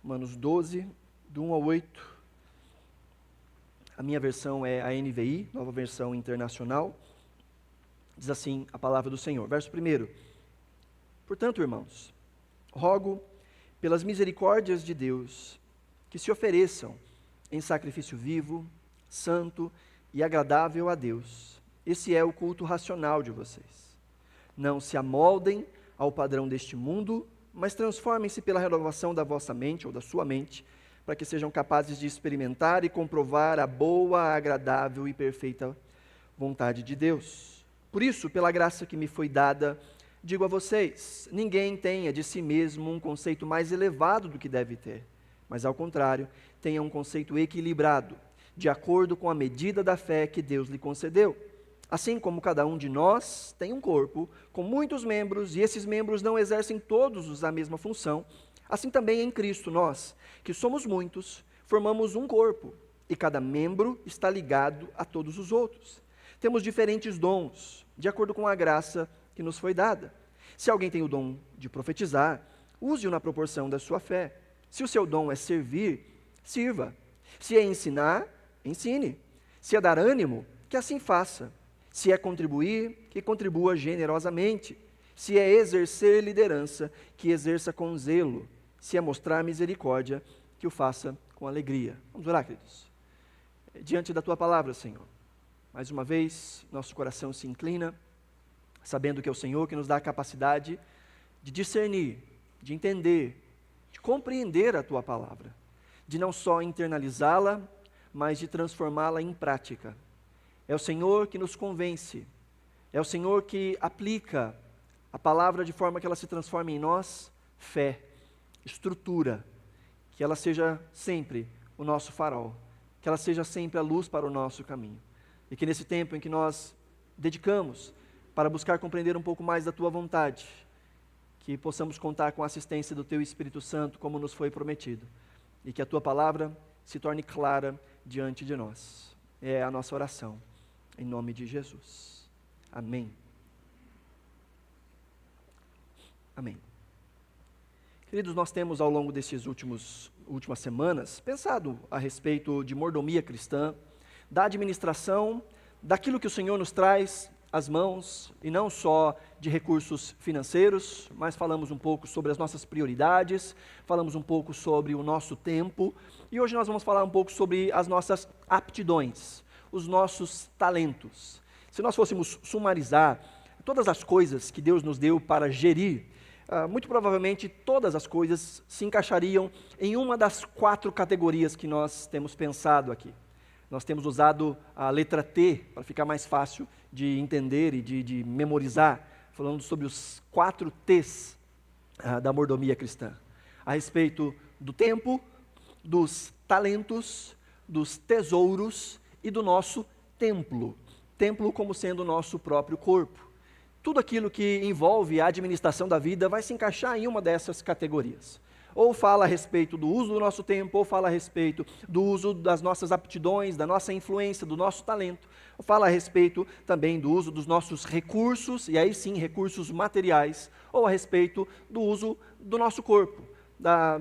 Romanos 12, do 1 ao 8. A minha versão é a NVI, Nova Versão Internacional. Diz assim a palavra do Senhor. Verso 1. Portanto, irmãos, rogo pelas misericórdias de Deus que se ofereçam em sacrifício vivo, santo e agradável a Deus. Esse é o culto racional de vocês. Não se amoldem ao padrão deste mundo, mas transformem-se pela renovação da vossa mente ou da sua mente, para que sejam capazes de experimentar e comprovar a boa, agradável e perfeita vontade de Deus. Por isso, pela graça que me foi dada, digo a vocês, ninguém tenha de si mesmo um conceito mais elevado do que deve ter, mas ao contrário, tenha um conceito equilibrado, de acordo com a medida da fé que Deus lhe concedeu. Assim como cada um de nós tem um corpo com muitos membros, e esses membros não exercem todos a mesma função, assim também em Cristo nós, que somos muitos, formamos um corpo, e cada membro está ligado a todos os outros. Temos diferentes dons, de acordo com a graça que nos foi dada. Se alguém tem o dom de profetizar, use-o na proporção da sua fé. Se o seu dom é servir, sirva. Se é ensinar, ensine. Se é dar ânimo, que assim faça. Se é contribuir, que contribua generosamente. Se é exercer liderança, que exerça com zelo. Se é mostrar misericórdia, que o faça com alegria. Vamos orar, queridos. Diante da Tua palavra, Senhor, mais uma vez, nosso coração se inclina, sabendo que é o Senhor que nos dá a capacidade de discernir, de entender, de compreender a Tua palavra, de não só internalizá-la, mas de transformá-la em prática. É o Senhor que nos convence, é o Senhor que aplica a palavra de forma que ela se transforme em nós, fé, estrutura, que ela seja sempre o nosso farol, que ela seja sempre a luz para o nosso caminho. E que nesse tempo em que nós dedicamos para buscar compreender um pouco mais da Tua vontade, que possamos contar com a assistência do Teu Espírito Santo, como nos foi prometido, e que a Tua palavra se torne clara diante de nós. É a nossa oração, em nome de Jesus. Amém. Amém. Queridos, nós temos ao longo desses últimas semanas pensado a respeito de mordomia cristã, da administração, daquilo que o Senhor nos traz às mãos, e não só de recursos financeiros, mas falamos um pouco sobre as nossas prioridades, falamos um pouco sobre o nosso tempo, e hoje nós vamos falar um pouco sobre as nossas aptidões, os nossos talentos. Se nós fôssemos sumarizar todas as coisas que Deus nos deu para gerir, muito provavelmente todas as coisas se encaixariam em uma das 4 categorias que nós temos pensado aqui. Nós temos usado a letra T para ficar mais fácil de entender e de memorizar, falando sobre os 4 T's da mordomia cristã. A respeito do tempo, dos talentos, dos tesouros e do nosso templo. Templo como sendo o nosso próprio corpo. Tudo aquilo que envolve a administração da vida vai se encaixar em uma dessas categorias. Ou fala a respeito do uso do nosso tempo, ou fala a respeito do uso das nossas aptidões, da nossa influência, do nosso talento. Ou fala a respeito também do uso dos nossos recursos, e aí sim, recursos materiais. Ou a respeito do uso do nosso corpo, da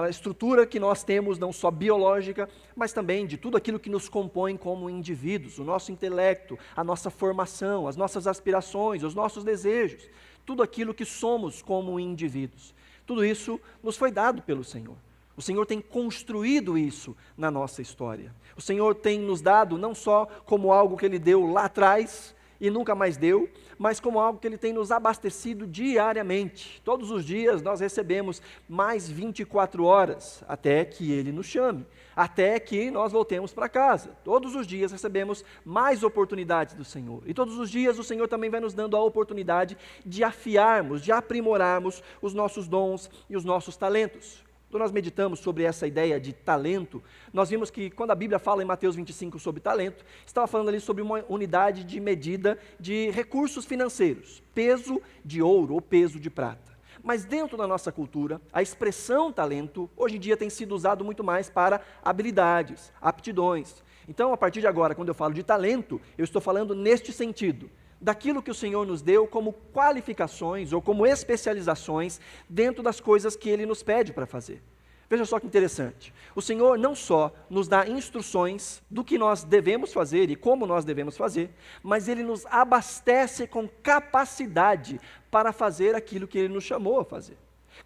estrutura que nós temos, não só biológica, mas também de tudo aquilo que nos compõe como indivíduos, o nosso intelecto, a nossa formação, as nossas aspirações, os nossos desejos, tudo aquilo que somos como indivíduos. Tudo isso nos foi dado pelo Senhor. O Senhor tem construído isso na nossa história. O Senhor tem nos dado não só como algo que Ele deu lá atrás e nunca mais deu, mas como algo que Ele tem nos abastecido diariamente. Todos os dias nós recebemos mais 24 horas até que Ele nos chame, até que nós voltemos para casa. Todos os dias recebemos mais oportunidades do Senhor. E todos os dias o Senhor também vai nos dando a oportunidade de afiarmos, de aprimorarmos os nossos dons e os nossos talentos. Quando nós meditamos sobre essa ideia de talento, nós vimos que quando a Bíblia fala em Mateus 25 sobre talento, estava falando ali sobre uma unidade de medida de recursos financeiros, peso de ouro ou peso de prata. Mas dentro da nossa cultura, a expressão talento, hoje em dia tem sido usado muito mais para habilidades, aptidões. Então, a partir de agora, quando eu falo de talento, eu estou falando neste sentido, daquilo que o Senhor nos deu como qualificações ou como especializações dentro das coisas que Ele nos pede para fazer. Veja só que interessante. O Senhor não só nos dá instruções do que nós devemos fazer e como nós devemos fazer, mas Ele nos abastece com capacidade para fazer aquilo que Ele nos chamou a fazer.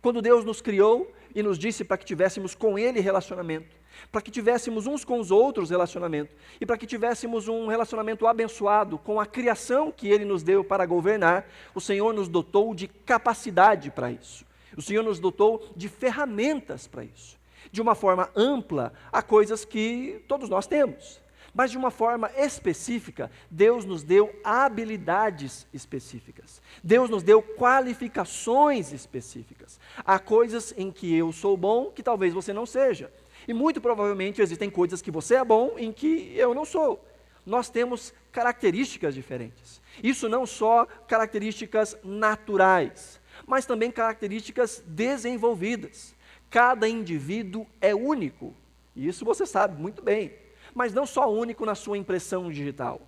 Quando Deus nos criou e nos disse para que tivéssemos com Ele relacionamento, para que tivéssemos uns com os outros relacionamento, e para que tivéssemos um relacionamento abençoado com a criação que Ele nos deu para governar, o Senhor nos dotou de capacidade para isso. O Senhor nos dotou de ferramentas para isso. De uma forma ampla, há coisas que todos nós temos. Mas de uma forma específica, Deus nos deu habilidades específicas. Deus nos deu qualificações específicas. Há coisas em que eu sou bom que talvez você não seja. E muito provavelmente existem coisas que você é bom em que eu não sou. Nós temos características diferentes. Isso não só características naturais, mas também características desenvolvidas. Cada indivíduo é único, e isso você sabe muito bem, mas não só único na sua impressão digital,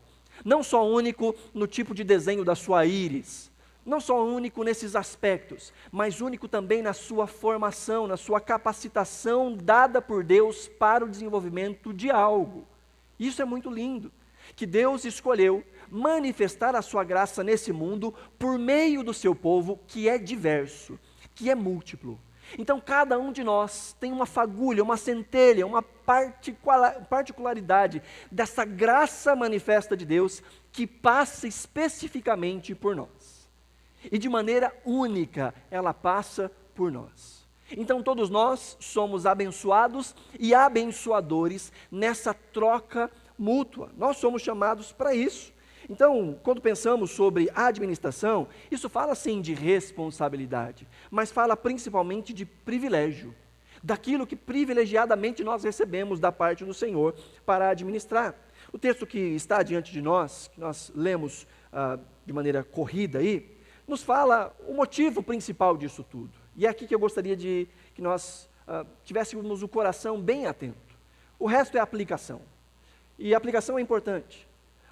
não só único no tipo de desenho da sua íris, não só único nesses aspectos, mas único também na sua formação, na sua capacitação dada por Deus para o desenvolvimento de algo. Isso é muito lindo, que Deus escolheu manifestar a sua graça nesse mundo por meio do seu povo, que é diverso, que é múltiplo. Então cada um de nós tem uma fagulha, uma centelha, uma particularidade dessa graça manifesta de Deus que passa especificamente por nós. E de maneira única ela passa por nós. Então todos nós somos abençoados e abençoadores nessa troca mútua. Nós somos chamados para isso. Então, quando pensamos sobre administração, isso fala sim de responsabilidade, mas fala principalmente de privilégio, daquilo que privilegiadamente nós recebemos da parte do Senhor para administrar. O texto que está diante de nós, que nós lemos de maneira corrida aí, nos fala o motivo principal disso tudo. E é aqui que eu gostaria de que nós tivéssemos o coração bem atento. O resto é aplicação. E a aplicação é importante.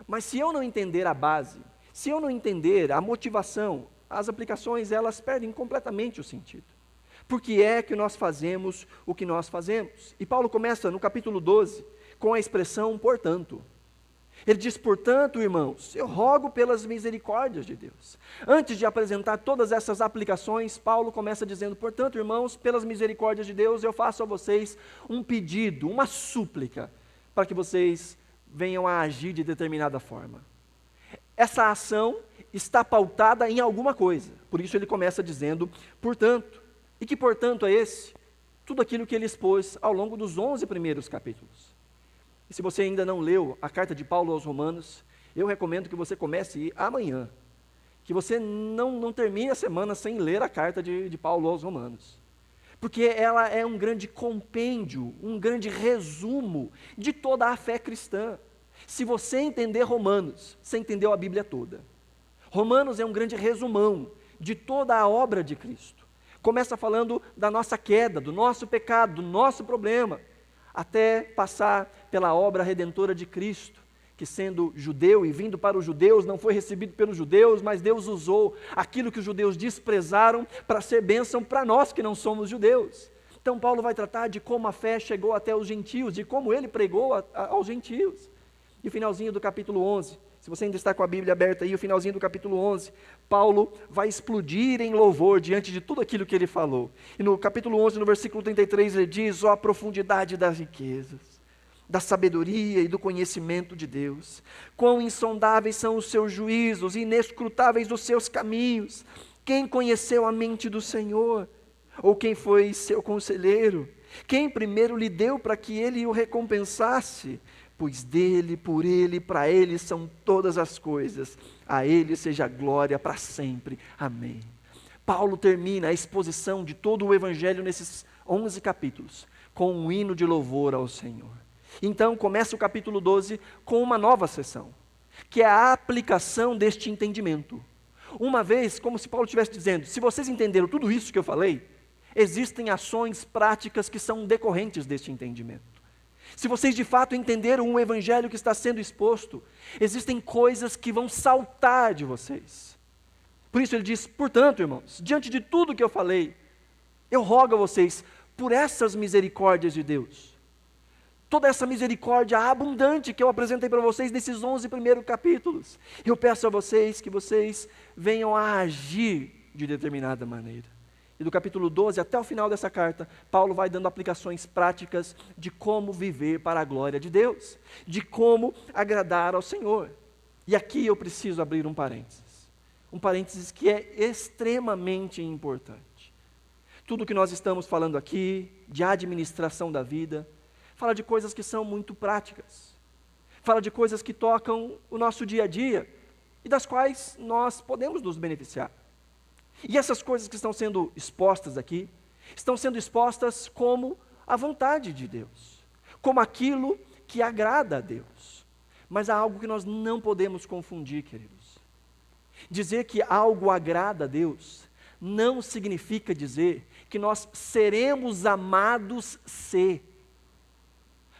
Mas se eu não entender a base, se eu não entender a motivação, as aplicações elas perdem completamente o sentido. Por que é que nós fazemos o que nós fazemos? E Paulo começa no capítulo 12 com a expressão portanto. Ele diz, portanto, irmãos, eu rogo pelas misericórdias de Deus. Antes de apresentar todas essas aplicações, Paulo começa dizendo, portanto, irmãos, pelas misericórdias de Deus, eu faço a vocês um pedido, uma súplica, para que vocês venham a agir de determinada forma. Essa ação está pautada em alguma coisa. Por isso ele começa dizendo, portanto. E que portanto é esse? Tudo aquilo que ele expôs ao longo dos 11 primeiros capítulos. E se você ainda não leu a carta de Paulo aos Romanos, eu recomendo que você comece amanhã. Que você não termine a semana sem ler a carta de Paulo aos Romanos. Porque ela é um grande compêndio, um grande resumo de toda a fé cristã. Se você entender Romanos, você entendeu a Bíblia toda. Romanos é um grande resumão de toda a obra de Cristo. Começa falando da nossa queda, do nosso pecado, do nosso problema, até passar pela obra redentora de Cristo, que sendo judeu e vindo para os judeus, não foi recebido pelos judeus, mas Deus usou aquilo que os judeus desprezaram para ser bênção para nós que não somos judeus. Então Paulo vai tratar de como a fé chegou até os gentios, de como ele pregou aos gentios. E o finalzinho do capítulo 11, se você ainda está com a Bíblia aberta aí, o finalzinho do capítulo 11, Paulo vai explodir em louvor diante de tudo aquilo que ele falou. E no capítulo 11, no versículo 33, ele diz, ó a profundidade das riquezas, da sabedoria e do conhecimento de Deus. Quão insondáveis são os seus juízos, inescrutáveis os seus caminhos. Quem conheceu a mente do Senhor? Ou quem foi seu conselheiro? Quem primeiro lhe deu para que ele o recompensasse? Pois dele, por ele, para ele são todas as coisas. A ele seja glória para sempre. Amém. Paulo termina a exposição de todo o Evangelho nesses 11 capítulos com um hino de louvor ao Senhor. Então começa o capítulo 12 com uma nova sessão, que é a aplicação deste entendimento. Uma vez, como se Paulo estivesse dizendo, se vocês entenderam tudo isso que eu falei, existem ações práticas que são decorrentes deste entendimento. Se vocês de fato entenderam o Evangelho que está sendo exposto, existem coisas que vão saltar de vocês. Por isso ele diz, portanto, irmãos, diante de tudo que eu falei, eu rogo a vocês, por essas misericórdias de Deus. Toda essa misericórdia abundante que eu apresentei para vocês nesses 11 primeiros capítulos. Eu peço a vocês que vocês venham a agir de determinada maneira. E do capítulo 12 até o final dessa carta, Paulo vai dando aplicações práticas de como viver para a glória de Deus, de como agradar ao Senhor. E aqui eu preciso abrir um parênteses que é extremamente importante. Tudo que nós estamos falando aqui, de administração da vida, fala de coisas que são muito práticas, fala de coisas que tocam o nosso dia a dia e das quais nós podemos nos beneficiar. E essas coisas que estão sendo expostas aqui, estão sendo expostas como a vontade de Deus, como aquilo que agrada a Deus. Mas há algo que nós não podemos confundir, queridos. Dizer que algo agrada a Deus não significa dizer que nós seremos amados se.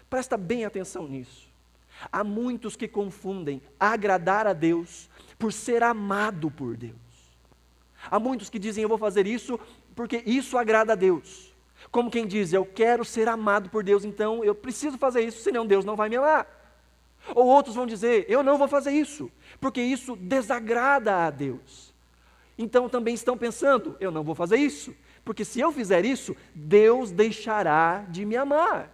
Presta bem atenção nisso. Há muitos que confundem agradar a Deus por ser amado por Deus. Há muitos que dizem, eu vou fazer isso porque isso agrada a Deus. Como quem diz, eu quero ser amado por Deus, então eu preciso fazer isso, senão Deus não vai me amar. Ou outros vão dizer, eu não vou fazer isso, porque isso desagrada a Deus. Então também estão pensando, eu não vou fazer isso, porque se eu fizer isso, Deus deixará de me amar.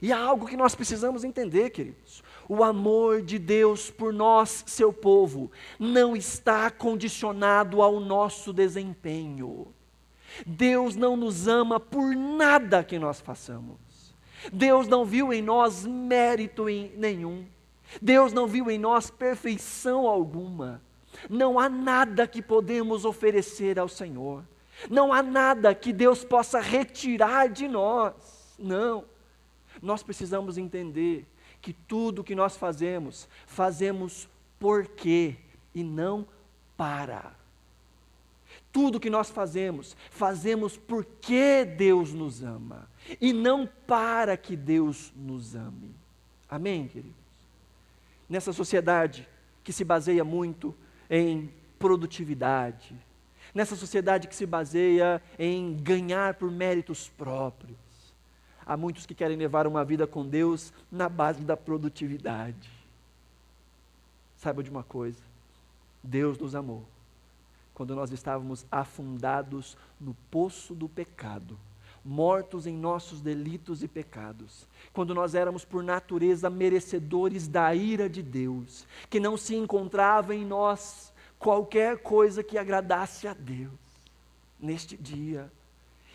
E há algo que nós precisamos entender, queridos. O amor de Deus por nós, seu povo, não está condicionado ao nosso desempenho. Deus não nos ama por nada que nós façamos. Deus não viu em nós mérito nenhum. Deus não viu em nós perfeição alguma. Não há nada que podemos oferecer ao Senhor. Não há nada que Deus possa retirar de nós. Não. Nós precisamos entender que tudo que nós fazemos, fazemos por quê e não para. Tudo que nós fazemos, fazemos porque Deus nos ama e não para que Deus nos ame. Amém, queridos? Nessa sociedade que se baseia muito em produtividade, nessa sociedade que se baseia em ganhar por méritos próprios, há muitos que querem levar uma vida com Deus na base da produtividade. Saiba de uma coisa, Deus nos amou quando nós estávamos afundados no poço do pecado, mortos em nossos delitos e pecados, quando nós éramos por natureza merecedores da ira de Deus, que não se encontrava em nós qualquer coisa que agradasse a Deus, neste dia,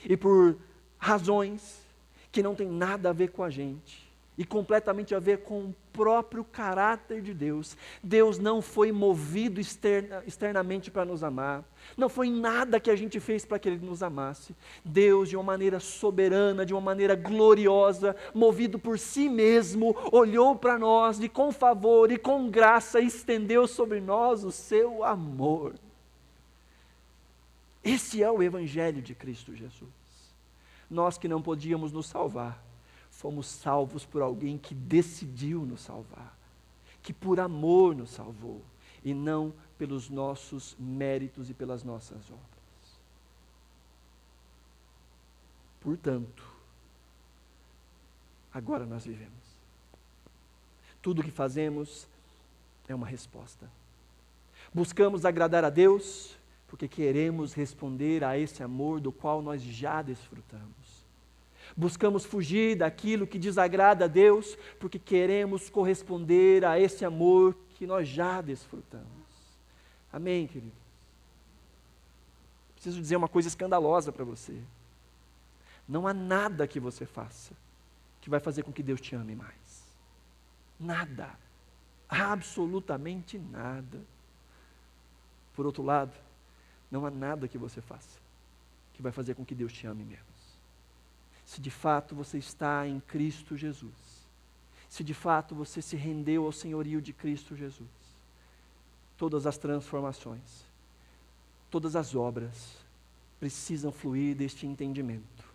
e por razões que não tem nada a ver com a gente, e completamente a ver com o próprio caráter de Deus. Deus não foi movido externamente para nos amar, não foi nada que a gente fez para que Ele nos amasse. Deus, de uma maneira soberana, de uma maneira gloriosa, movido por si mesmo, olhou para nós e com favor e com graça estendeu sobre nós o seu amor. Esse é o Evangelho de Cristo Jesus. Nós que não podíamos nos salvar, fomos salvos por alguém que decidiu nos salvar, que por amor nos salvou, e não pelos nossos méritos e pelas nossas obras. Portanto, agora nós vivemos. Tudo o que fazemos é uma resposta. Buscamos agradar a Deus, porque queremos responder a esse amor do qual nós já desfrutamos. Buscamos fugir daquilo que desagrada a Deus, porque queremos corresponder a esse amor que nós já desfrutamos. Amém, queridos? Preciso dizer uma coisa escandalosa para você. Não há nada que você faça que vai fazer com que Deus te ame mais. Nada. Absolutamente nada. Por outro lado, não há nada que você faça que vai fazer com que Deus te ame menos. Se de fato você está em Cristo Jesus, se de fato você se rendeu ao senhorio de Cristo Jesus, todas as transformações, todas as obras precisam fluir deste entendimento.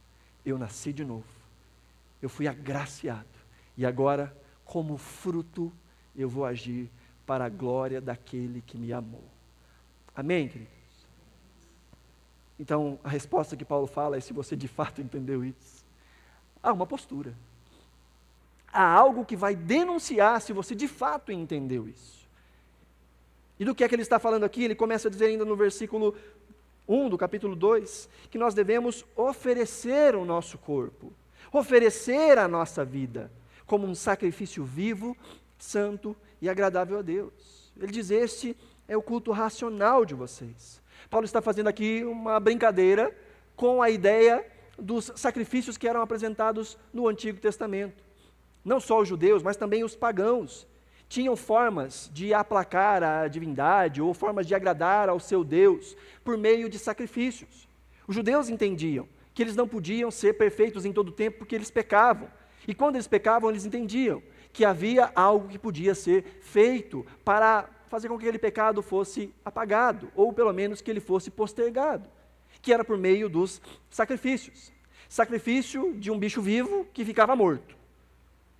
Eu nasci de novo, eu fui agraciado, e agora, como fruto, eu vou agir para a glória daquele que me amou. Amém, queridos? Então, a resposta que Paulo fala é se você de fato entendeu isso. Há uma postura. Há algo que vai denunciar se você de fato entendeu isso. E do que é que ele está falando aqui? Ele começa a dizer ainda no versículo 1 do capítulo 2, que nós devemos oferecer o nosso corpo, oferecer a nossa vida, como um sacrifício vivo, santo e agradável a Deus. Ele diz, este é o culto racional de vocês. Paulo está fazendo aqui uma brincadeira com a ideia dos sacrifícios que eram apresentados no Antigo Testamento. Não só os judeus, mas também os pagãos tinham formas de aplacar a divindade ou formas de agradar ao seu Deus por meio de sacrifícios. Os judeus entendiam que eles não podiam ser perfeitos em todo o tempo porque eles pecavam. E quando eles pecavam, eles entendiam que havia algo que podia ser feito para fazer com que aquele pecado fosse apagado, ou pelo menos que ele fosse postergado, que era por meio dos sacrifícios. Sacrifício de um bicho vivo que ficava morto.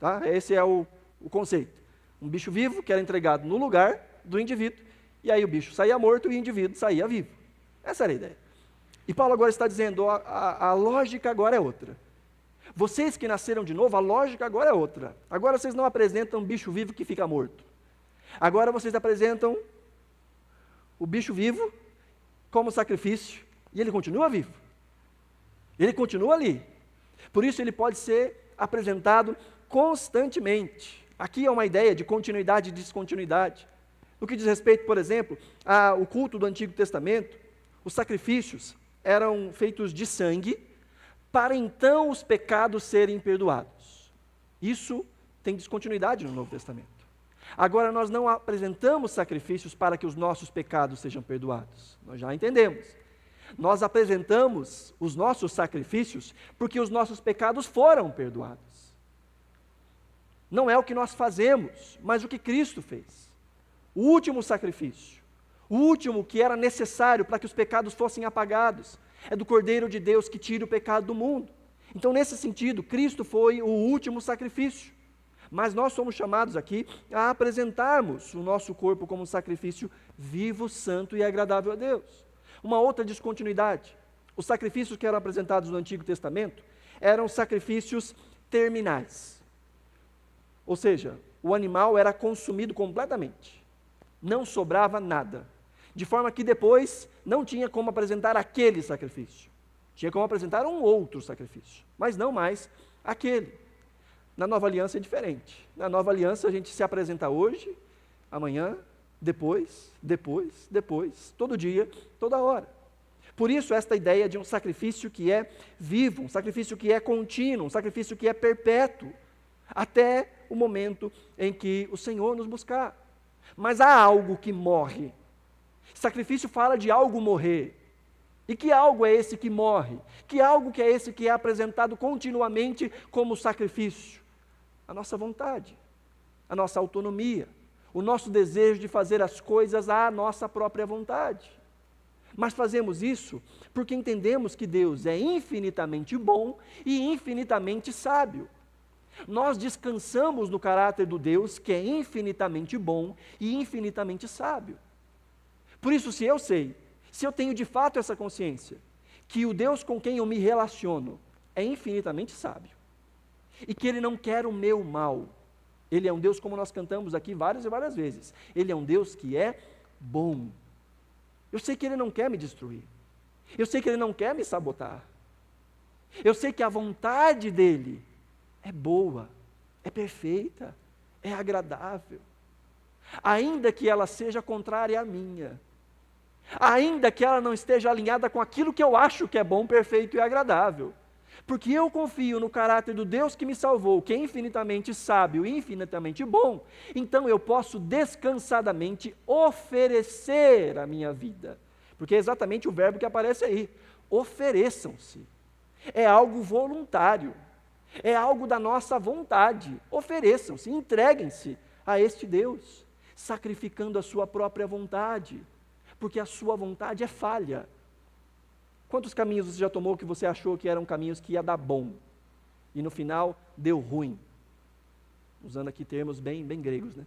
Tá? Esse é o conceito. Um bicho vivo que era entregado no lugar do indivíduo, e aí o bicho saía morto e o indivíduo saía vivo. Essa era a ideia. E Paulo agora está dizendo, a lógica agora é outra. Vocês que nasceram de novo, a lógica agora é outra. Agora vocês não apresentam um bicho vivo que fica morto. Agora vocês apresentam o bicho vivo como sacrifício, e ele continua vivo. Ele continua ali. Por isso ele pode ser apresentado constantemente. Aqui é uma ideia de continuidade e descontinuidade. No que diz respeito, por exemplo, ao culto do Antigo Testamento, os sacrifícios eram feitos de sangue, para então os pecados serem perdoados. Isso tem descontinuidade no Novo Testamento. Agora, nós não apresentamos sacrifícios para que os nossos pecados sejam perdoados. Nós já entendemos. Nós apresentamos os nossos sacrifícios porque os nossos pecados foram perdoados. Não é o que nós fazemos, mas o que Cristo fez. O último sacrifício, o último que era necessário para que os pecados fossem apagados, é do Cordeiro de Deus que tira o pecado do mundo. Então, nesse sentido, Cristo foi o último sacrifício. Mas nós somos chamados aqui a apresentarmos o nosso corpo como um sacrifício vivo, santo e agradável a Deus. Uma outra descontinuidade. Os sacrifícios que eram apresentados no Antigo Testamento eram sacrifícios terminais. Ou seja, o animal era consumido completamente. Não sobrava nada. De forma que depois não tinha como apresentar aquele sacrifício. Tinha como apresentar um outro sacrifício, mas não mais aquele. Na Nova Aliança é diferente. Na Nova Aliança a gente se apresenta hoje, amanhã, depois, todo dia, toda hora. Por isso esta ideia de um sacrifício que é vivo, um sacrifício que é contínuo, um sacrifício que é perpétuo, até o momento em que o Senhor nos buscar. Mas há algo que morre. Sacrifício fala de algo morrer. E que algo é esse que morre? Que algo que é esse que é apresentado continuamente como sacrifício? A nossa vontade, a nossa autonomia, o nosso desejo de fazer as coisas à nossa própria vontade. Mas fazemos isso porque entendemos que Deus é infinitamente bom e infinitamente sábio. Nós descansamos no caráter do Deus que é infinitamente bom e infinitamente sábio. Por isso, se eu tenho de fato essa consciência, que o Deus com quem eu me relaciono é infinitamente sábio, e que Ele não quer o meu mal, Ele é um Deus, como nós cantamos aqui várias e várias vezes, Ele é um Deus que é bom. Eu sei que Ele não quer me destruir, eu sei que Ele não quer me sabotar, eu sei que a vontade dEle é boa, é perfeita, é agradável, ainda que ela seja contrária à minha, ainda que ela não esteja alinhada com aquilo que eu acho que é bom, perfeito e agradável, porque eu confio no caráter do Deus que me salvou, que é infinitamente sábio e infinitamente bom, então eu posso descansadamente oferecer a minha vida, porque é exatamente o verbo que aparece aí, ofereçam-se, é algo voluntário, é algo da nossa vontade, ofereçam-se, entreguem-se a este Deus, sacrificando a sua própria vontade, porque a sua vontade é falha. Quantos caminhos você já tomou que você achou que eram caminhos que ia dar bom, e no final deu ruim? Usando aqui termos bem gregos, né?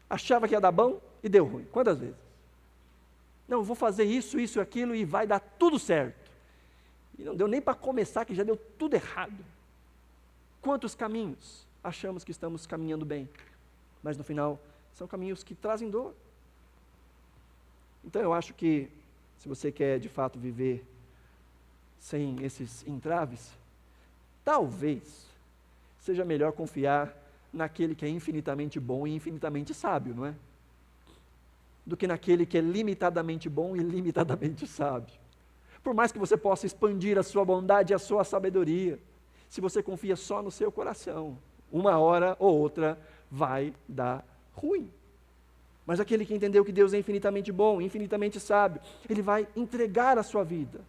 Achava que ia dar bom e deu ruim. Quantas vezes? Não, eu vou fazer isso, isso e aquilo e vai dar tudo certo. E não deu nem para começar, que já deu tudo errado. Quantos caminhos achamos que estamos caminhando bem, mas no final são caminhos que trazem dor. Então eu acho que, se você quer de fato viver sem esses entraves, talvez seja melhor confiar naquele que é infinitamente bom e infinitamente sábio, não é? Do que naquele que é limitadamente bom e limitadamente sábio. Por mais que você possa expandir a sua bondade e a sua sabedoria, se você confia só no seu coração, uma hora ou outra vai dar ruim. Mas aquele que entendeu que Deus é infinitamente bom, infinitamente sábio, ele vai entregar a sua vida.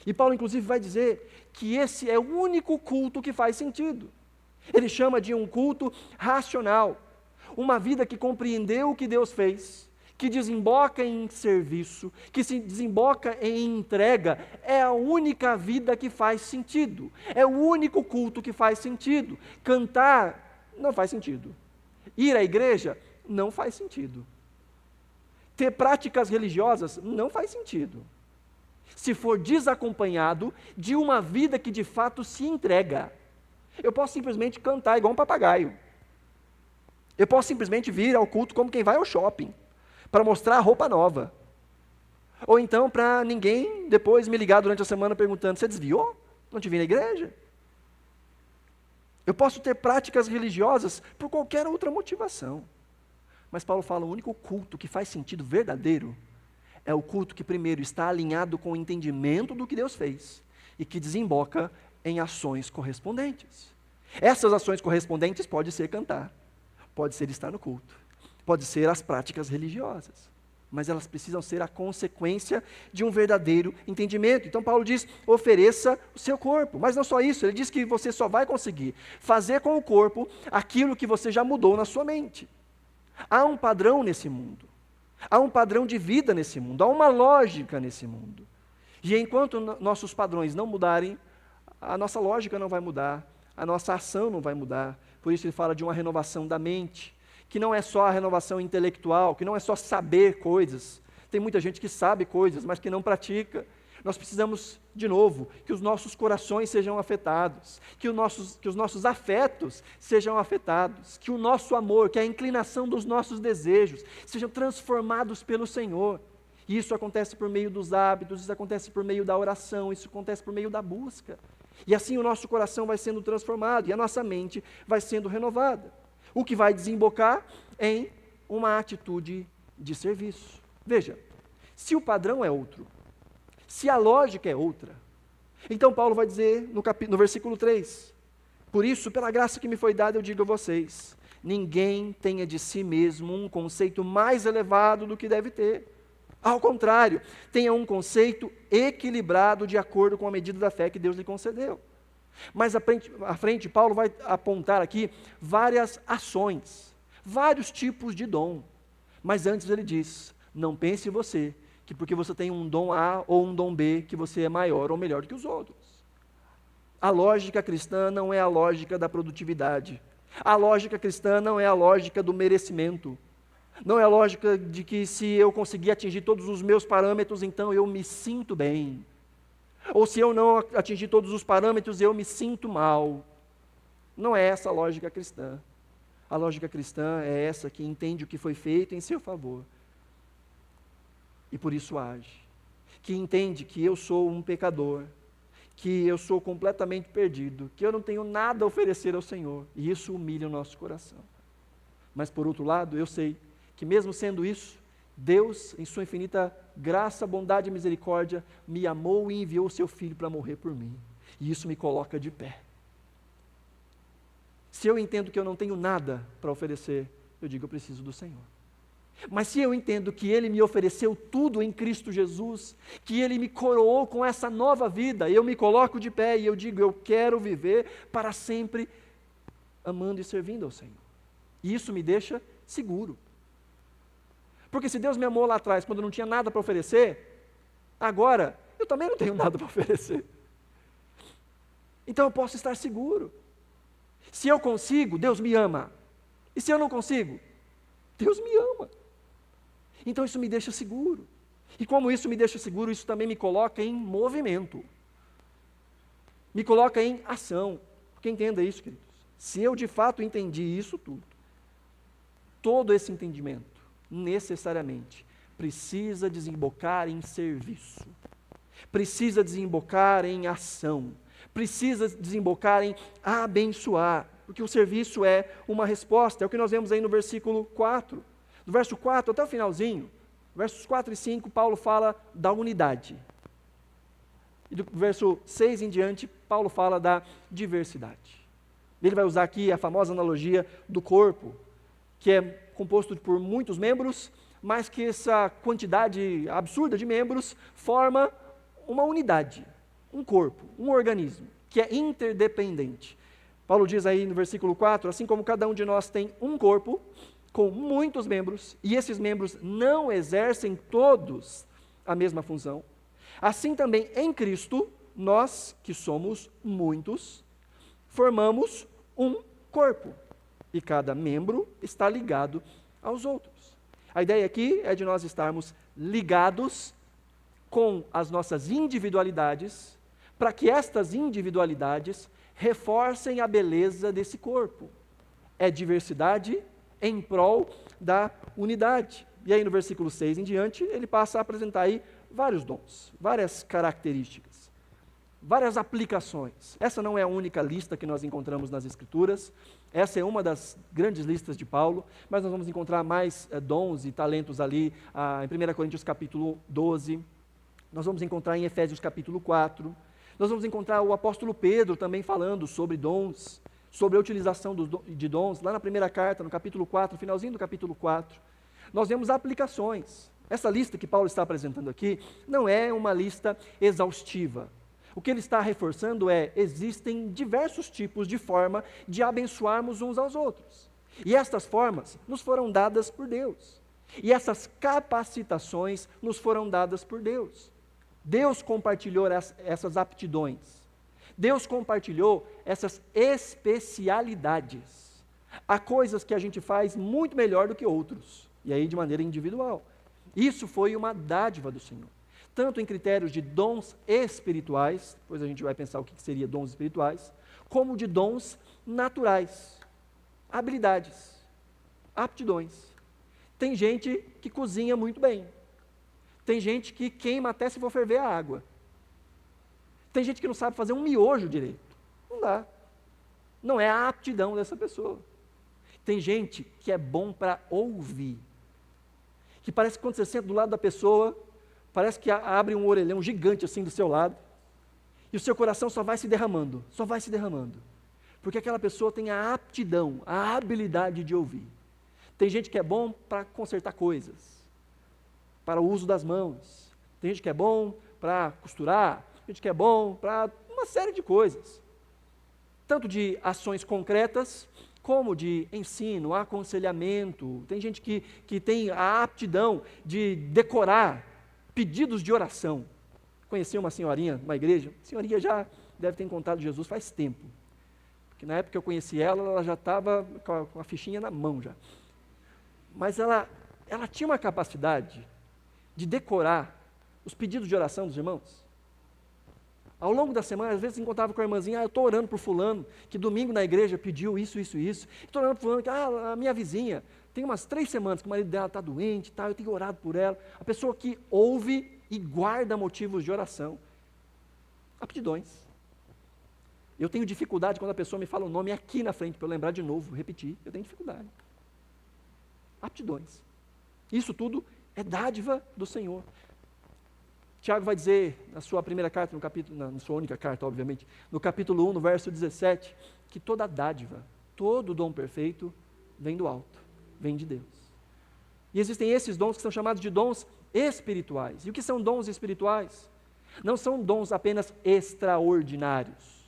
E Paulo, inclusive, vai dizer que esse é o único culto que faz sentido. Ele chama de um culto racional, uma vida que compreendeu o que Deus fez, que desemboca em serviço, que se desemboca em entrega, é a única vida que faz sentido, é o único culto que faz sentido. Cantar não faz sentido, ir à igreja não faz sentido, ter práticas religiosas não faz sentido, se for desacompanhado de uma vida que de fato se entrega. Eu posso simplesmente cantar igual um papagaio, eu posso simplesmente vir ao culto como quem vai ao shopping, para mostrar a roupa nova. Ou então para ninguém depois me ligar durante a semana perguntando, você desviou? Não te vi na igreja? Eu posso ter práticas religiosas por qualquer outra motivação. Mas Paulo fala, o único culto que faz sentido verdadeiro é o culto que primeiro está alinhado com o entendimento do que Deus fez e que desemboca em ações correspondentes. Essas ações correspondentes pode ser cantar, pode ser estar no culto, pode ser as práticas religiosas, mas elas precisam ser a consequência de um verdadeiro entendimento. Então Paulo diz, ofereça o seu corpo, mas não só isso, ele diz que você só vai conseguir fazer com o corpo aquilo que você já mudou na sua mente. Há um padrão nesse mundo, há um padrão de vida nesse mundo, há uma lógica nesse mundo, e enquanto nossos padrões não mudarem, a nossa lógica não vai mudar, a nossa ação não vai mudar. Por isso ele fala de uma renovação da mente, que não é só a renovação intelectual, que não é só saber coisas. Tem muita gente que sabe coisas, mas que não pratica. Nós precisamos, de novo, que os nossos corações sejam afetados, que os nossos afetos sejam afetados, que o nosso amor, que a inclinação dos nossos desejos sejam transformados pelo Senhor. E isso acontece por meio dos hábitos, isso acontece por meio da oração, isso acontece por meio da busca. E assim o nosso coração vai sendo transformado e a nossa mente vai sendo renovada. O que vai desembocar em uma atitude de serviço. Veja, se o padrão é outro, se a lógica é outra, então Paulo vai dizer no versículo 3, por isso, pela graça que me foi dada, eu digo a vocês, ninguém tenha de si mesmo um conceito mais elevado do que deve ter. Ao contrário, tenha um conceito equilibrado de acordo com a medida da fé que Deus lhe concedeu. Mais à frente, Paulo vai apontar aqui várias ações, vários tipos de dom. Mas antes ele diz, não pense você, que porque você tem um dom A ou um dom B, que você é maior ou melhor do que os outros. A lógica cristã não é a lógica da produtividade. A lógica cristã não é a lógica do merecimento. Não é a lógica de que se eu conseguir atingir todos os meus parâmetros, então eu me sinto bem. Ou se eu não atingir todos os parâmetros, eu me sinto mal. Não é essa a lógica cristã. A lógica cristã é essa que entende o que foi feito em seu favor. E por isso age. Que entende que eu sou um pecador, que eu sou completamente perdido, que eu não tenho nada a oferecer ao Senhor. E isso humilha o nosso coração. Mas por outro lado, eu sei que mesmo sendo isso, Deus, em sua infinita graça, bondade e misericórdia, me amou e enviou o seu Filho para morrer por mim. E isso me coloca de pé. Se eu entendo que eu não tenho nada para oferecer, eu digo, eu preciso do Senhor. Mas se eu entendo que Ele me ofereceu tudo em Cristo Jesus, que Ele me coroou com essa nova vida, eu me coloco de pé e eu digo, eu quero viver para sempre amando e servindo ao Senhor. E isso me deixa seguro. Porque se Deus me amou lá atrás, quando eu não tinha nada para oferecer, agora eu também não tenho nada para oferecer. Então eu posso estar seguro. Se eu consigo, Deus me ama. E se eu não consigo, Deus me ama. Então isso me deixa seguro. E como isso me deixa seguro, isso também me coloca em movimento. Me coloca em ação. Porque entenda isso, queridos. Se eu de fato entendi isso tudo, todo esse entendimento, necessariamente, precisa desembocar em serviço. Precisa desembocar em ação. Precisa desembocar em abençoar. Porque o serviço é uma resposta. É o que nós vemos aí no versículo 4. Do verso 4 até o finalzinho, versos 4 e 5, Paulo fala da unidade. E do verso 6 em diante, Paulo fala da diversidade. Ele vai usar aqui a famosa analogia do corpo, que é composto por muitos membros, mas que essa quantidade absurda de membros forma uma unidade, um corpo, um organismo, que é interdependente. Paulo diz aí no versículo 4, assim como cada um de nós tem um corpo, com muitos membros, e esses membros não exercem todos a mesma função, assim também em Cristo, nós, que somos muitos, formamos um corpo, e cada membro está ligado aos outros. A ideia aqui é de nós estarmos ligados com as nossas individualidades, para que estas individualidades reforcem a beleza desse corpo. É diversidade em prol da unidade. E aí no versículo 6 em diante, ele passa a apresentar aí vários dons, várias características, várias aplicações. Essa não é a única lista que nós encontramos nas Escrituras, essa é uma das grandes listas de Paulo, mas nós vamos encontrar mais dons e talentos ali em 1 Coríntios capítulo 12, nós vamos encontrar em Efésios capítulo 4, nós vamos encontrar o apóstolo Pedro também falando sobre dons, sobre a utilização de dons, lá na primeira carta, no capítulo 4, finalzinho do capítulo 4, nós vemos aplicações. Essa lista que Paulo está apresentando aqui não é uma lista exaustiva. O que ele está reforçando é, existem diversos tipos de forma de abençoarmos uns aos outros. E estas formas nos foram dadas por Deus. E essas capacitações nos foram dadas por Deus. Deus compartilhou essas aptidões. Deus compartilhou essas especialidades. Há coisas que a gente faz muito melhor do que outros, e aí de maneira individual. Isso foi uma dádiva do Senhor. Tanto em critérios de dons espirituais, depois a gente vai pensar o que seria dons espirituais, como de dons naturais, habilidades, aptidões. Tem gente que cozinha muito bem. Tem gente que queima até se for ferver a água. Tem gente que não sabe fazer um miojo direito. Não dá. Não é a aptidão dessa pessoa. Tem gente que é bom para ouvir. Que parece que quando você senta do lado da pessoa, parece que abre um orelhão gigante assim do seu lado, e o seu coração só vai se derramando, porque aquela pessoa tem a aptidão, a habilidade de ouvir. Tem gente que é bom para consertar coisas, para o uso das mãos, tem gente que é bom para costurar, tem gente que é bom para uma série de coisas, tanto de ações concretas, como de ensino, aconselhamento. Tem gente que tem a aptidão de decorar pedidos de oração. Conheci uma senhorinha numa igreja, a senhorinha já deve ter encontrado Jesus faz tempo, porque na época que eu conheci ela já estava com a fichinha na mão já. Mas ela tinha uma capacidade de decorar os pedidos de oração dos irmãos. Ao longo da semana, às vezes encontrava com a irmãzinha, eu estou orando por fulano, que domingo na igreja pediu isso. Estou orando por fulano, que a minha vizinha, tem umas 3 semanas que o marido dela está doente, eu tenho orado por ela. A pessoa que ouve e guarda motivos de oração. Aptidões. Eu tenho dificuldade quando a pessoa me fala o nome aqui na frente, para eu lembrar de novo, repetir. Eu tenho dificuldade. Aptidões. Isso tudo é dádiva do Senhor. Tiago vai dizer na sua primeira carta, na sua única carta, obviamente, no capítulo 1, no verso 17, que toda dádiva, todo dom perfeito vem do alto, vem de Deus. E existem esses dons que são chamados de dons espirituais. E o que são dons espirituais? Não são dons apenas extraordinários.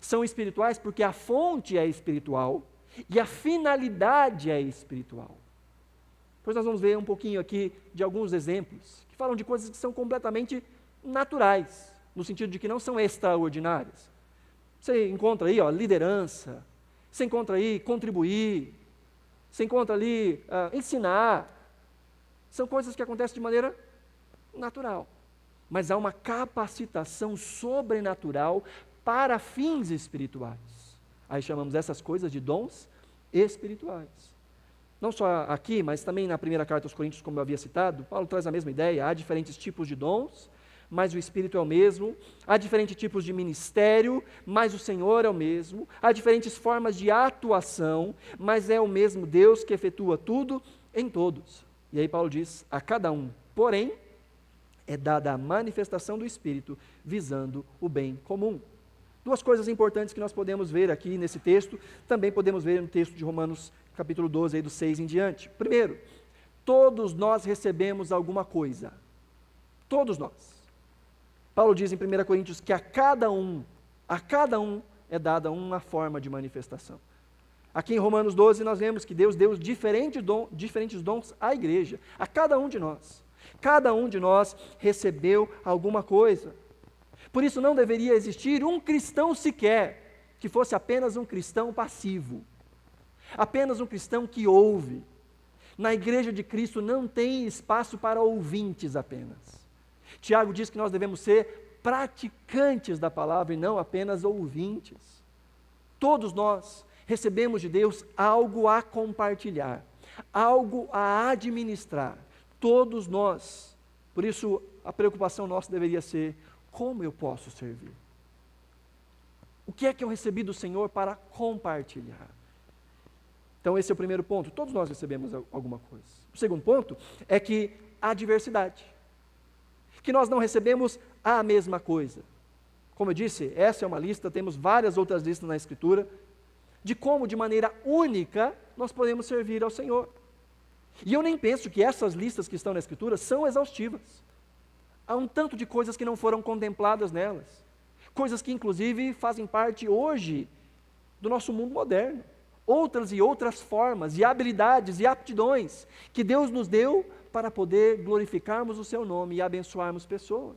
São espirituais porque a fonte é espiritual e a finalidade é espiritual. Depois nós vamos ver um pouquinho aqui de alguns exemplos que falam de coisas que são completamente naturais, no sentido de que não são extraordinárias. Você encontra aí, liderança, você encontra aí contribuir, você encontra ali ensinar. São coisas que acontecem de maneira natural, mas há uma capacitação sobrenatural para fins espirituais. Aí chamamos essas coisas de dons espirituais. Não só aqui, mas também na primeira carta aos Coríntios, como eu havia citado, Paulo traz a mesma ideia. Há diferentes tipos de dons, mas o Espírito é o mesmo. Há diferentes tipos de ministério, mas o Senhor é o mesmo. Há diferentes formas de atuação, mas é o mesmo Deus que efetua tudo em todos. E aí Paulo diz, a cada um, porém, é dada a manifestação do Espírito, visando o bem comum. Duas coisas importantes que nós podemos ver aqui nesse texto, também podemos ver no texto de Romanos capítulo 12, aí do 6 em diante. Primeiro, todos nós recebemos alguma coisa. Todos nós. Paulo diz em 1 Coríntios que a cada um é dada uma forma de manifestação. Aqui em Romanos 12 nós vemos que Deus deu diferentes dons à igreja, a cada um de nós. Cada um de nós recebeu alguma coisa. Por isso não deveria existir um cristão sequer que fosse apenas um cristão passivo. Apenas um cristão que ouve. Na igreja de Cristo não tem espaço para ouvintes apenas. Tiago diz que nós devemos ser praticantes da palavra e não apenas ouvintes. Todos nós recebemos de Deus algo a compartilhar, algo a administrar. Todos nós. Por isso, a preocupação nossa deveria ser: como eu posso servir? O que é que eu recebi do Senhor para compartilhar? Então esse é o primeiro ponto, todos nós recebemos alguma coisa. O segundo ponto é que há diversidade, que nós não recebemos a mesma coisa. Como eu disse, essa é uma lista, temos várias outras listas na Escritura, de como de maneira única nós podemos servir ao Senhor. E eu nem penso que essas listas que estão na Escritura são exaustivas. Há um tanto de coisas que não foram contempladas nelas, coisas que inclusive fazem parte hoje do nosso mundo moderno. Outras e outras formas, e habilidades, e aptidões que Deus nos deu para poder glorificarmos o Seu nome e abençoarmos pessoas.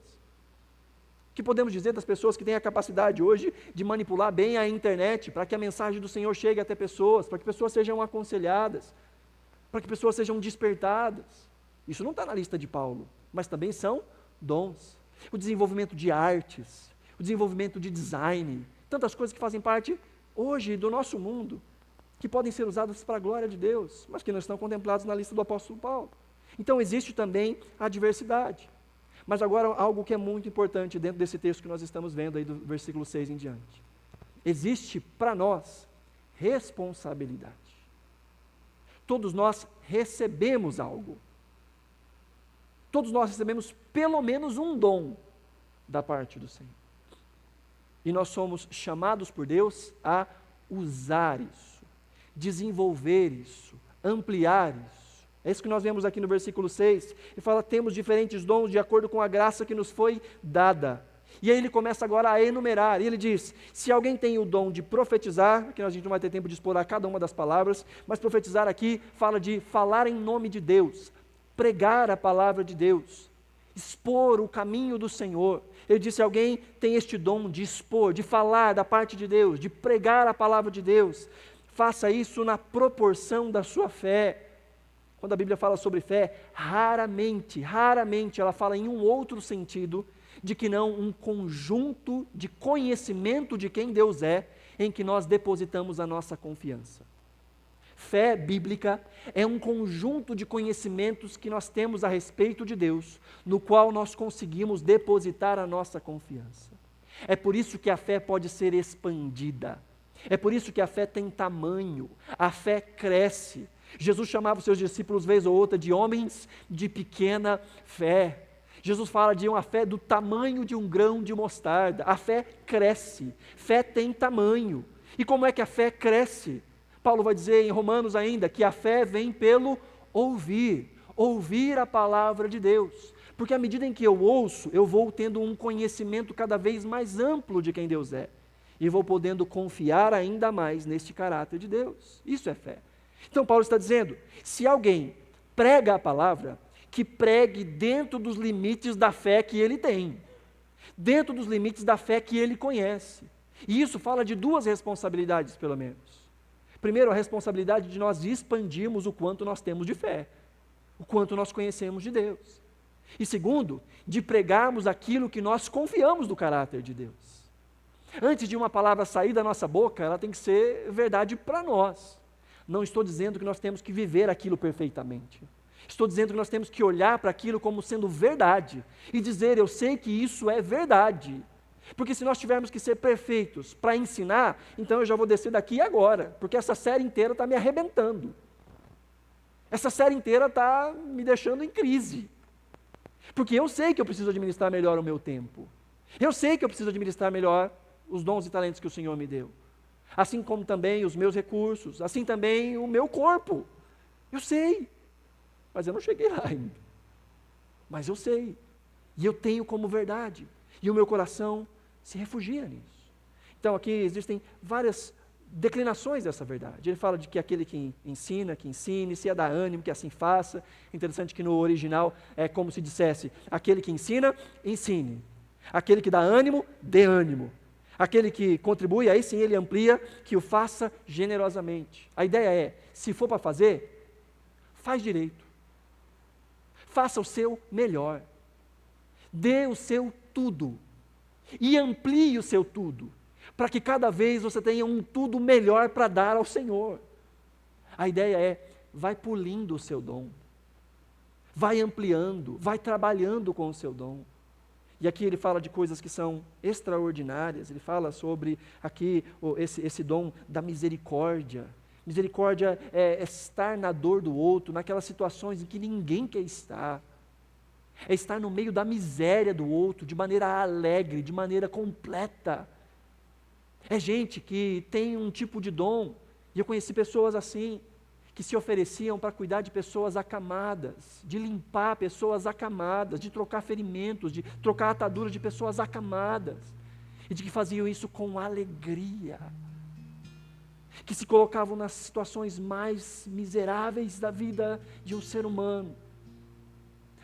O que podemos dizer das pessoas que têm a capacidade hoje de manipular bem a internet, para que a mensagem do Senhor chegue até pessoas, para que pessoas sejam aconselhadas, para que pessoas sejam despertadas? Isso não está na lista de Paulo, mas também são dons. O desenvolvimento de artes, o desenvolvimento de design, tantas coisas que fazem parte hoje do nosso mundo, que podem ser usadas para a glória de Deus, mas que não estão contempladas na lista do apóstolo Paulo. Então existe também a diversidade. Mas agora algo que é muito importante dentro desse texto que nós estamos vendo aí do versículo 6 em diante. Existe para nós responsabilidade. Todos nós recebemos algo. Todos nós recebemos pelo menos um dom da parte do Senhor. E nós somos chamados por Deus a usar isso, desenvolver isso, ampliar isso. É isso que nós vemos aqui no versículo 6. Ele fala, temos diferentes dons de acordo com a graça que nos foi dada. E aí ele começa agora a enumerar, e ele diz, se alguém tem o dom de profetizar, que a gente não vai ter tempo de explorar cada uma das palavras, mas profetizar aqui fala de falar em nome de Deus, pregar a palavra de Deus, expor o caminho do Senhor. Ele disse, alguém tem este dom de expor, de falar da parte de Deus, de pregar a palavra de Deus, faça isso na proporção da sua fé. Quando a Bíblia fala sobre fé, raramente ela fala em um outro sentido, de que não um conjunto de conhecimento de quem Deus é, em que nós depositamos a nossa confiança. Fé bíblica é um conjunto de conhecimentos que nós temos a respeito de Deus, no qual nós conseguimos depositar a nossa confiança. É por isso que a fé pode ser expandida. É por isso que a fé tem tamanho, a fé cresce. Jesus chamava os seus discípulos, vez ou outra, de homens de pequena fé. Jesus fala de uma fé do tamanho de um grão de mostarda. A fé cresce, fé tem tamanho. E como é que a fé cresce? Paulo vai dizer em Romanos ainda que a fé vem pelo ouvir a palavra de Deus. Porque à medida em que eu ouço, eu vou tendo um conhecimento cada vez mais amplo de quem Deus é. E vou podendo confiar ainda mais neste caráter de Deus. Isso é fé. Então Paulo está dizendo, se alguém prega a palavra, que pregue dentro dos limites da fé que ele tem, dentro dos limites da fé que ele conhece. E isso fala de duas responsabilidades, pelo menos. Primeiro, a responsabilidade de nós expandirmos o quanto nós temos de fé, o quanto nós conhecemos de Deus. E segundo, de pregarmos aquilo que nós confiamos do caráter de Deus. Antes de uma palavra sair da nossa boca, ela tem que ser verdade para nós. Não estou dizendo que nós temos que viver aquilo perfeitamente. Estou dizendo que nós temos que olhar para aquilo como sendo verdade e dizer, eu sei que isso é verdade. Porque se nós tivermos que ser perfeitos para ensinar, então eu já vou descer daqui agora, porque essa série inteira está me arrebentando. Essa série inteira está me deixando em crise. Porque eu sei que eu preciso administrar melhor o meu tempo. Eu sei que eu preciso administrar melhor os dons e talentos que o Senhor me deu. Assim como também os meus recursos, assim também o meu corpo. Eu sei, mas eu não cheguei lá ainda. Mas eu sei, e eu tenho como verdade, e o meu coração se refugia nisso. Então aqui existem várias declinações dessa verdade. Ele fala de que aquele que ensina, que ensine, se é dar ânimo, que assim faça. Interessante que no original é como se dissesse, aquele que ensina, ensine. Aquele que dá ânimo, dê ânimo. Aquele que contribui, aí sim ele amplia, que o faça generosamente. A ideia é, se for para fazer, faz direito. Faça o seu melhor. Dê o seu tudo. E amplie o seu tudo. Para que cada vez você tenha um tudo melhor para dar ao Senhor. A ideia é, vai polindo o seu dom. Vai ampliando, vai trabalhando com o seu dom. E aqui ele fala de coisas que são extraordinárias, ele fala sobre aqui esse dom da misericórdia. Misericórdia é estar na dor do outro, naquelas situações em que ninguém quer estar. É estar no meio da miséria do outro, de maneira alegre, de maneira completa. É gente que tem um tipo de dom, e eu conheci pessoas assim, que se ofereciam para cuidar de pessoas acamadas, de limpar pessoas acamadas, de trocar ferimentos, de trocar ataduras de pessoas acamadas, e de que faziam isso com alegria, que se colocavam nas situações mais miseráveis da vida de um ser humano,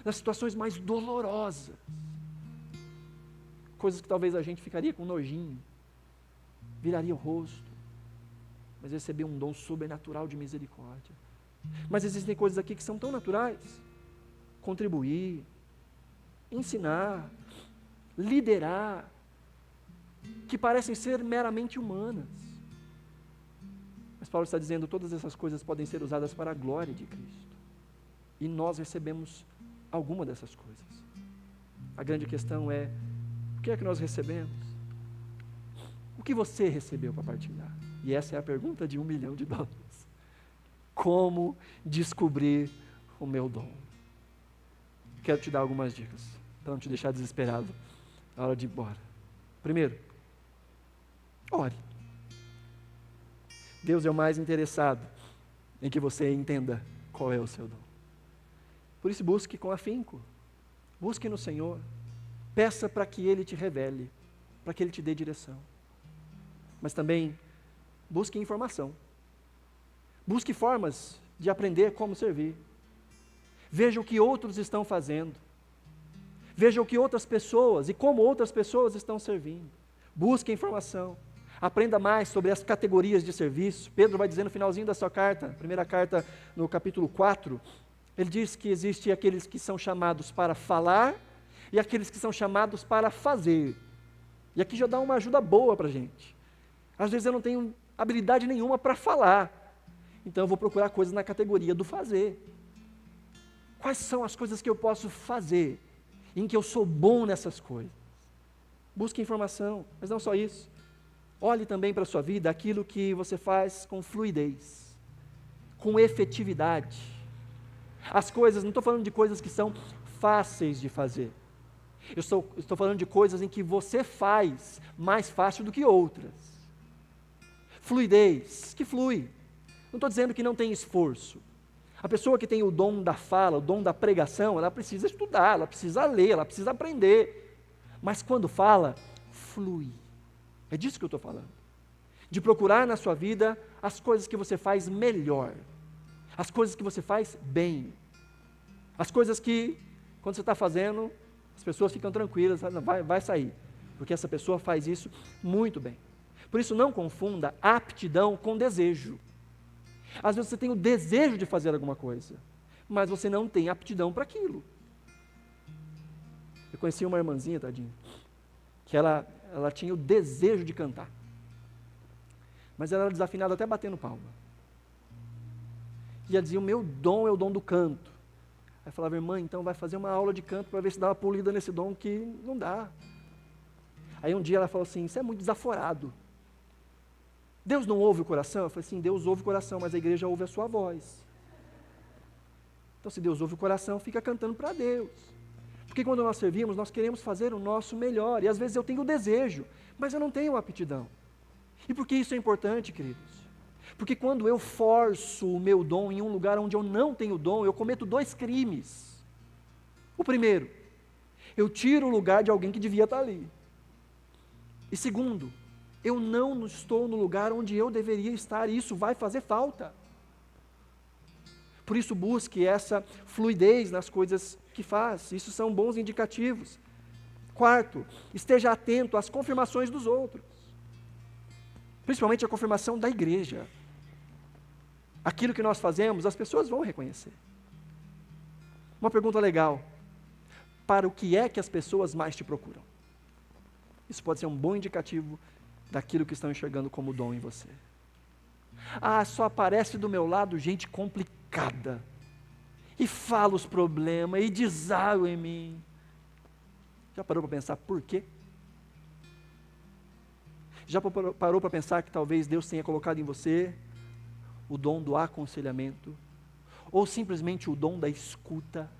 nas situações mais dolorosas, coisas que talvez a gente ficaria com nojinho, viraria o rosto, mas receber um dom sobrenatural de misericórdia. Mas existem coisas aqui que são tão naturais. Contribuir, ensinar, liderar, que parecem ser meramente humanas. Mas Paulo está dizendo, todas essas coisas podem ser usadas para a glória de Cristo. E nós recebemos alguma dessas coisas. A grande questão é, o que é que nós recebemos? O que você recebeu para partilhar? E essa é a pergunta de $1 milhão. Como descobrir o meu dom? Quero te dar algumas dicas, para não te deixar desesperado na hora de ir embora. Primeiro, ore. Deus é o mais interessado em que você entenda qual é o seu dom. Por isso busque com afinco. Busque no Senhor. Peça para que Ele te revele, para que Ele te dê direção. Mas também busque informação. Busque formas de aprender como servir. Veja o que outros estão fazendo. Veja o que outras pessoas e como outras pessoas estão servindo. Busque informação. Aprenda mais sobre as categorias de serviço. Pedro vai dizer no finalzinho da sua carta, primeira carta no capítulo 4, ele diz que existe aqueles que são chamados para falar e aqueles que são chamados para fazer. E aqui já dá uma ajuda boa para a gente. Às vezes eu não tenho habilidade nenhuma para falar, então eu vou procurar coisas na categoria do fazer. Quais são as coisas que eu posso fazer, em que eu sou bom nessas coisas? Busque informação, mas não só isso. Olhe também para a sua vida aquilo que você faz com fluidez, com efetividade. As coisas, não estou falando de coisas que são fáceis de fazer. Eu estou falando de coisas em que você faz mais fácil do que outras. Fluidez, que flui. Não estou dizendo que não tem esforço. A pessoa que tem o dom da fala, o dom da pregação, ela precisa estudar, ela precisa ler, ela precisa aprender. Mas quando fala, flui. É disso que eu estou falando. De procurar na sua vida as coisas que você faz melhor. As coisas que você faz bem. As coisas que, quando você está fazendo, as pessoas ficam tranquilas, vai sair. Porque essa pessoa faz isso muito bem. Por isso, não confunda aptidão com desejo. Às vezes você tem o desejo de fazer alguma coisa, mas você não tem aptidão para aquilo. Eu conheci uma irmãzinha, tadinha, que ela tinha o desejo de cantar. Mas ela era desafinada até batendo palma. E ela dizia, o meu dom é o dom do canto. Aí eu falava, irmã, então vai fazer uma aula de canto para ver se dá uma polida nesse dom, que não dá. Aí um dia ela falou assim, isso é muito desaforado. Deus não ouve o coração? Eu falei assim, Deus ouve o coração, mas a igreja ouve a sua voz. Então se Deus ouve o coração, fica cantando para Deus. Porque quando nós servimos, nós queremos fazer o nosso melhor. E às vezes eu tenho o desejo, mas eu não tenho aptidão. E por que isso é importante, queridos? Porque quando eu forço o meu dom em um lugar onde eu não tenho dom, eu cometo 2 crimes. O primeiro, eu tiro o lugar de alguém que devia estar ali. E segundo, eu não estou no lugar onde eu deveria estar, e isso vai fazer falta. Por isso busque essa fluidez nas coisas que faz, isso são bons indicativos. Quarto, esteja atento às confirmações dos outros. Principalmente a confirmação da igreja. Aquilo que nós fazemos, as pessoas vão reconhecer. Uma pergunta legal. Para o que é que as pessoas mais te procuram? Isso pode ser um bom indicativo daquilo que estão enxergando como dom em você. Ah, só aparece do meu lado gente complicada. E fala os problemas, e deságua em mim. Já parou para pensar por quê? Já parou para pensar que talvez Deus tenha colocado em você o dom do aconselhamento? Ou simplesmente o dom da escuta?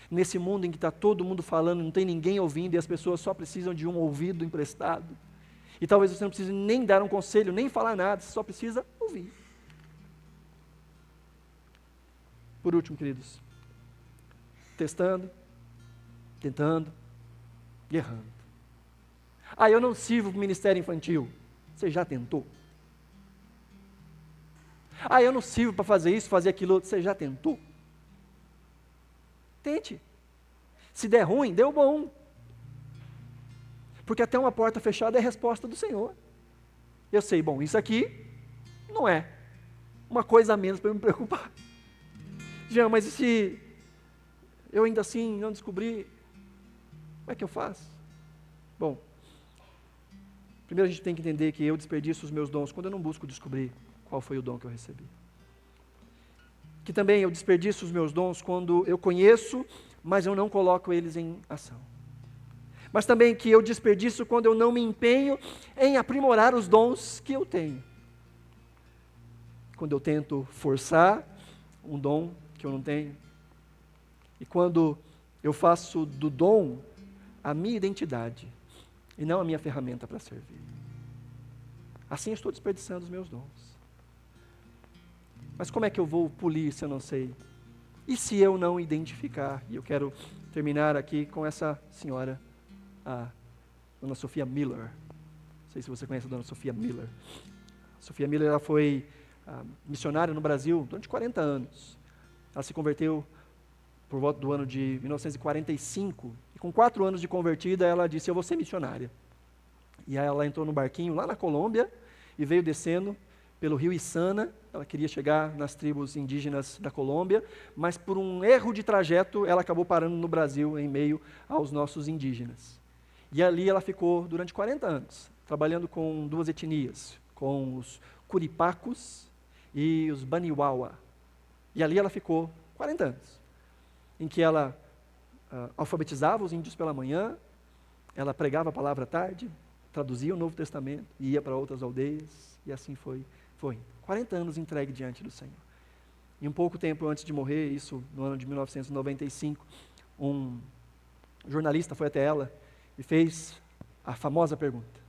Nesse mundo em que está todo mundo falando, não tem ninguém ouvindo e as pessoas só precisam de um ouvido emprestado. E talvez você não precise nem dar um conselho, nem falar nada, você só precisa ouvir. Por último, queridos, testando, tentando e errando. Ah, eu não sirvo para o ministério infantil. Você já tentou? Ah, eu não sirvo para fazer isso, fazer aquilo outro. Você já tentou? Tente. Se der ruim, deu bom. Porque até uma porta fechada é a resposta do Senhor. Eu sei, bom, isso aqui não é uma coisa a menos para eu me preocupar. Jean, mas e se eu ainda assim não descobri, como é que eu faço? Bom, primeiro a gente tem que entender que eu desperdiço os meus dons quando eu não busco descobrir qual foi o dom que eu recebi. Que também eu desperdiço os meus dons quando eu conheço, mas eu não coloco eles em ação. Mas também que eu desperdiço quando eu não me empenho em aprimorar os dons que eu tenho. Quando eu tento forçar um dom que eu não tenho. E quando eu faço do dom a minha identidade e não a minha ferramenta para servir. Assim eu estou desperdiçando os meus dons. Mas como é que eu vou polir se eu não sei? E se eu não identificar? E eu quero terminar aqui com essa senhora, a Dona Sophia Miller. Não sei se você conhece a Dona Sophia Miller. A Sophia Miller, ela foi missionária no Brasil durante 40 anos. Ela se converteu por volta do ano de 1945. E com 4 anos de convertida, ela disse, eu vou ser missionária. E aí ela entrou no barquinho lá na Colômbia e veio descendo pelo rio Içana. Ela queria chegar nas tribos indígenas da Colômbia, mas por um erro de trajeto, ela acabou parando no Brasil, em meio aos nossos indígenas. E ali ela ficou durante 40 anos, trabalhando com 2 etnias, com os Curipacos e os Baniwawa. E ali ela ficou 40 anos, em que ela alfabetizava os índios pela manhã, ela pregava a palavra à tarde, traduzia o Novo Testamento, e ia para outras aldeias, e assim foi. 40 anos entregue diante do Senhor. E um pouco tempo antes de morrer, isso no ano de 1995, um jornalista foi até ela e fez a famosa pergunta: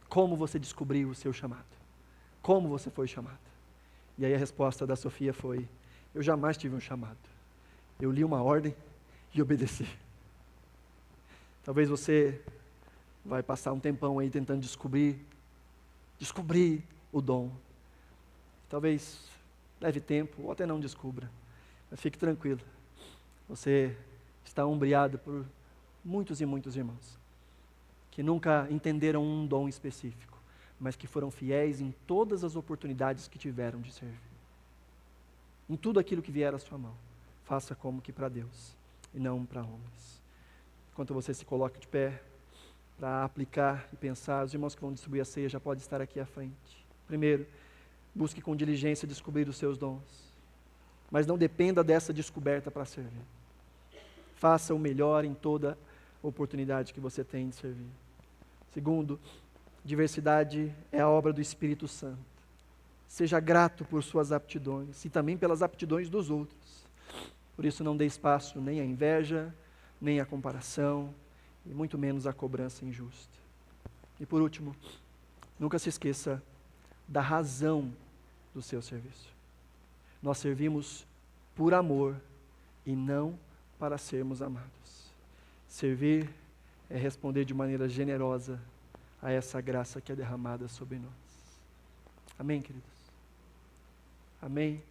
como você descobriu o seu chamado? Como você foi chamado? E aí a resposta da Sofia foi: eu jamais tive um chamado. Eu li uma ordem e obedeci. Talvez você vai passar um tempão aí tentando descobrir o dom. Talvez leve tempo, ou até não descubra. Mas fique tranquilo. Você está ombreado por muitos e muitos irmãos que nunca entenderam um dom específico, mas que foram fiéis em todas as oportunidades que tiveram de servir. Em tudo aquilo que vier à sua mão, faça como que para Deus e não para homens. Enquanto você se coloca de pé para aplicar e pensar, os irmãos que vão distribuir a ceia já podem estar aqui à frente. Primeiro, busque com diligência descobrir os seus dons, mas não dependa dessa descoberta para servir. Faça o melhor em toda oportunidade que você tem de servir. Segundo, diversidade é a obra do Espírito Santo. Seja grato por suas aptidões e também pelas aptidões dos outros. Por isso não dê espaço nem à inveja, nem à comparação, e muito menos à cobrança injusta. E por último, nunca se esqueça da razão do seu serviço. Nós servimos por amor e não para sermos amados. Servir é responder de maneira generosa a essa graça que é derramada sobre nós. Amém, queridos? Amém?